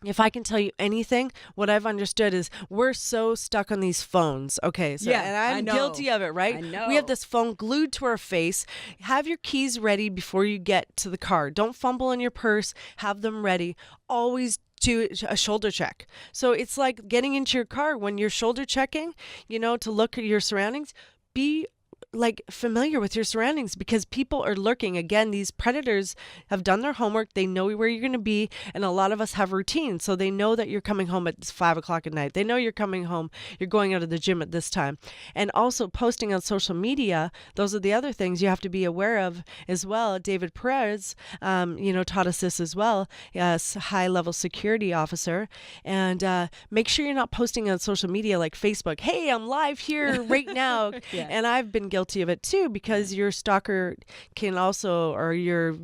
Speaker 3: if I can tell you anything, what I've understood is we're so stuck on these phones. Okay. So, and I'm guilty of it, right?
Speaker 2: I know.
Speaker 3: We have this phone glued to our face. Have your keys ready before you get to the car. Don't fumble in your purse. Have them ready. Always do a shoulder check. So it's like getting into your car when you're shoulder checking, to look at your surroundings. Be like familiar with your surroundings, because people are lurking. Again, these predators have done their homework. They know where you're going to be. And a lot of us have routines. So they know that you're coming home at 5 o'clock at night. They know you're coming home. You're going out of the gym at this time. And also posting on social media. Those are the other things you have to be aware of as well. David Perez, taught us this as well, as high level security officer. And make sure you're not posting on social media like Facebook. Hey, I'm live here right now. And I've been guilty of it too, because your stalker can also, or your,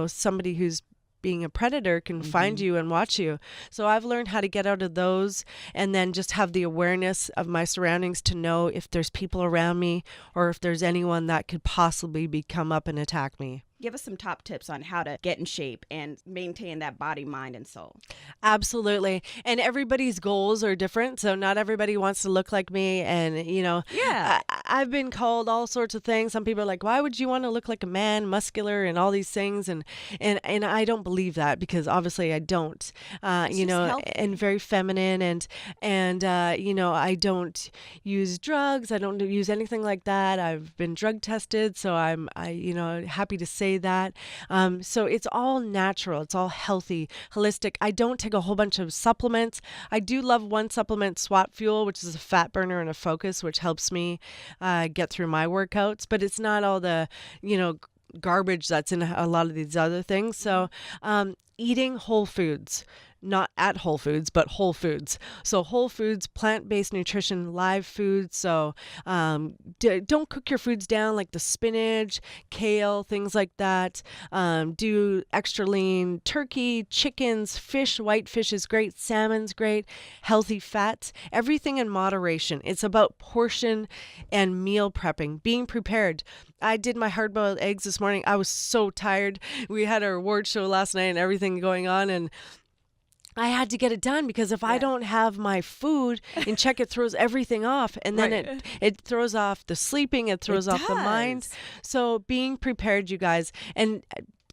Speaker 3: somebody who's being a predator can find you and watch you. So I've learned how to get out of those and then just have the awareness of my surroundings to know if there's people around me or if there's anyone that could possibly come up and attack me.
Speaker 2: Give us some top tips on how to get in shape and maintain that body, mind, and soul.
Speaker 3: Absolutely. And everybody's goals are different. So not everybody wants to look like me. And, I've been called all sorts of things. Some people are like, why would you want to look like a man, muscular, and all these things? And I don't believe that, because obviously I don't, and very feminine. And I don't use drugs. I don't use anything like that. I've been drug tested. So I'm happy to say that. So it's all natural. It's all healthy, holistic. I don't take a whole bunch of supplements. I do love one supplement, SWAT Fuel, which is a fat burner and a focus, which helps me get through my workouts, but it's not all the, garbage that's in a lot of these other things. So eating whole foods. Not at Whole Foods, but whole foods. So whole foods, plant-based nutrition, live foods. So don't cook your foods down, like the spinach, kale, things like that. Do extra lean turkey, chickens, fish. White fish is great. Salmon's great. Healthy fats. Everything in moderation. It's about portion and meal prepping, being prepared. I did my hard-boiled eggs this morning. I was so tired. We had our award show last night and everything going on, and I had to get it done, because if I don't have my food in check, it throws everything off. And then it throws off the sleeping. It throws off the mind. So being prepared, you guys, and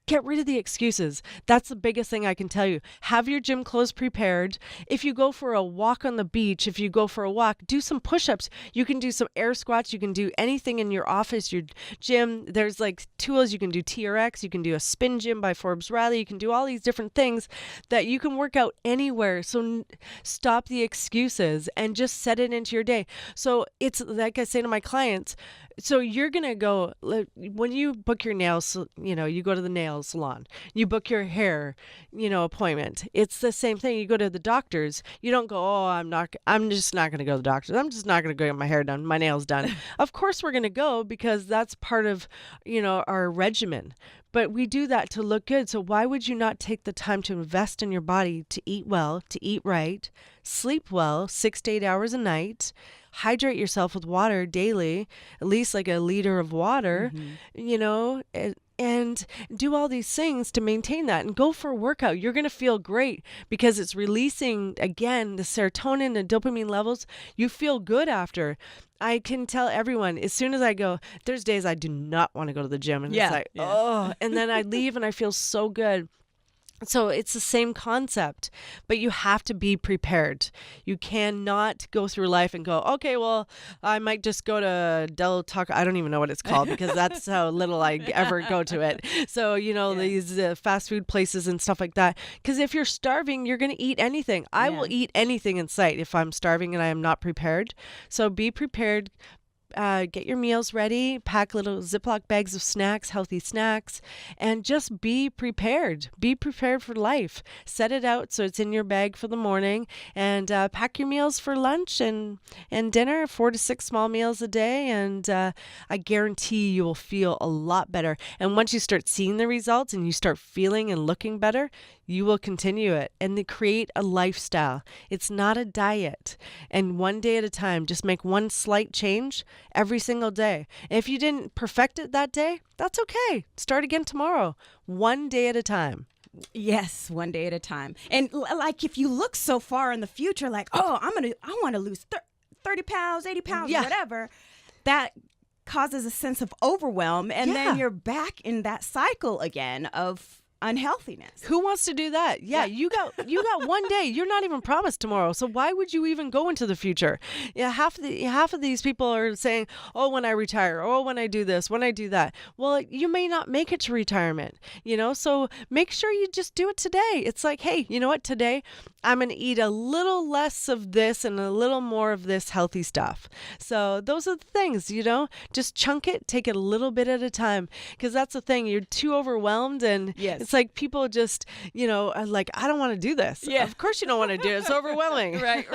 Speaker 3: get rid of the excuses. That's the biggest thing I can tell you. Have your gym clothes prepared. If you go for a walk on the beach, if you go for a walk, do some push-ups. You can do some air squats. You can do anything in your office, your gym. There's like tools. You can do TRX. You can do a spin gym by Forbes Riley. You can do all these different things that you can work out anywhere. So stop the excuses and just set it into your day. So it's like I say to my clients, so you're going to go, when you book your nails, you go to the nail salon, you book your hair, appointment. It's the same thing. You go to the doctors, you don't go, I'm just not going to go to the doctors. I'm just not going to go get my hair done, my nails done. Of course we're going to go, because that's part of, our regimen. But we do that to look good. So why would you not take the time to invest in your body, to eat well, to eat right, sleep well, 6 to 8 hours a night, hydrate yourself with water daily, at least like a liter of water, and do all these things to maintain that, and go for a workout. You're going to feel great because it's releasing, again, the serotonin and dopamine levels. You feel good after. I can tell everyone, as soon as I go, there's days I do not want to go to the gym, and it's like, oh, and then I leave and I feel so good. So it's the same concept, but you have to be prepared. You cannot go through life and go, okay, well, I might just go to Del Taco. I don't even know what it's called because that's how little I ever go to it. So, these fast food places and stuff like that. Because if you're starving, you're going to eat anything. I will eat anything in sight if I'm starving and I am not prepared. So be prepared. Get your meals ready, pack little Ziploc bags of snacks, healthy snacks, and just be prepared. Be prepared for life. Set it out so it's in your bag for the morning, and pack your meals for lunch and dinner, 4 to 6 small meals a day, and I guarantee you will feel a lot better. And once you start seeing the results and you start feeling and looking better, you will continue it and create a lifestyle. It's not a diet. And one day at a time, just make one slight change every single day. And if you didn't perfect it that day, that's okay. Start again tomorrow. One day at a time.
Speaker 2: Yes, one day at a time. And like if you look so far in the future, like, oh, I want to lose 30 pounds, 80 pounds, whatever, that causes a sense of overwhelm. And then you're back in that cycle again of unhealthiness.
Speaker 3: Who wants to do that? Yeah, you got one day. You're not even promised tomorrow. So why would you even go into the future? Yeah, half of these people are saying, "Oh, when I retire, oh, when I do this, when I do that." Well, you may not make it to retirement, so make sure you just do it today. It's like, hey, you know what? Today I'm going to eat a little less of this and a little more of this healthy stuff. So those are the things, just chunk it, take it a little bit at a time, because that's the thing. You're too overwhelmed, and it's like people just, are like, I don't want to do this. Yeah. Of course you don't want to do it. It's overwhelming.
Speaker 2: Right.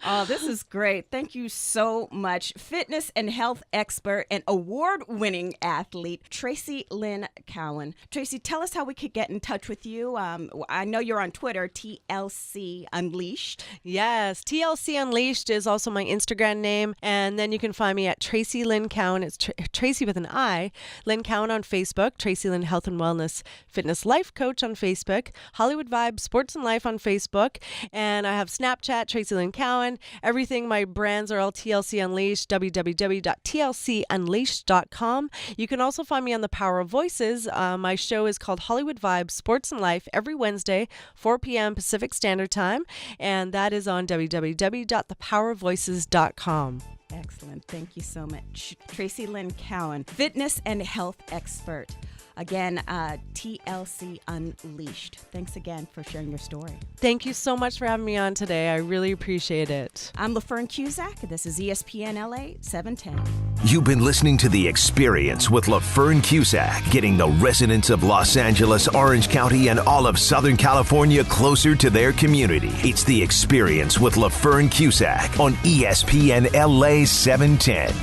Speaker 2: Oh, this is great. Thank you so much. Fitness and health expert and award-winning athlete, Traci Lynn Cowan. Traci, tell us how we could get in touch with you. I know you're on Twitter, TLC Unleashed.
Speaker 3: Yes, TLC Unleashed is also my Instagram name. And then you can find me at Traci Lynn Cowan. It's Traci with an I. Lynn Cowan on Facebook. Traci Lynn Health and Wellness Fitness Life Coach on Facebook. Hollywood Vibe Sports and Life on Facebook. And I have Snapchat, Traci Lynn Cowan. Everything, my brands are all TLC Unleashed, www.tlcunleashed.com. You can also find me on The Power of Voices. My show is called Hollywood Vibe Sports and Life every Wednesday, 4 p.m. Pacific Standard Time. And that is on www.thepowerofvoices.com.
Speaker 2: Excellent. Thank you so much. Traci Lynn Cowan, fitness and health expert. Again, TLC Unleashed. Thanks again for sharing your story.
Speaker 3: Thank you so much for having me on today. I really appreciate it.
Speaker 2: I'm LaFern Cusack. This is ESPN LA 710.
Speaker 1: You've been listening to The Experience with LaFern Cusack, getting the residents of Los Angeles, Orange County, and all of Southern California closer to their community. It's The Experience with LaFern Cusack on ESPN LA 710.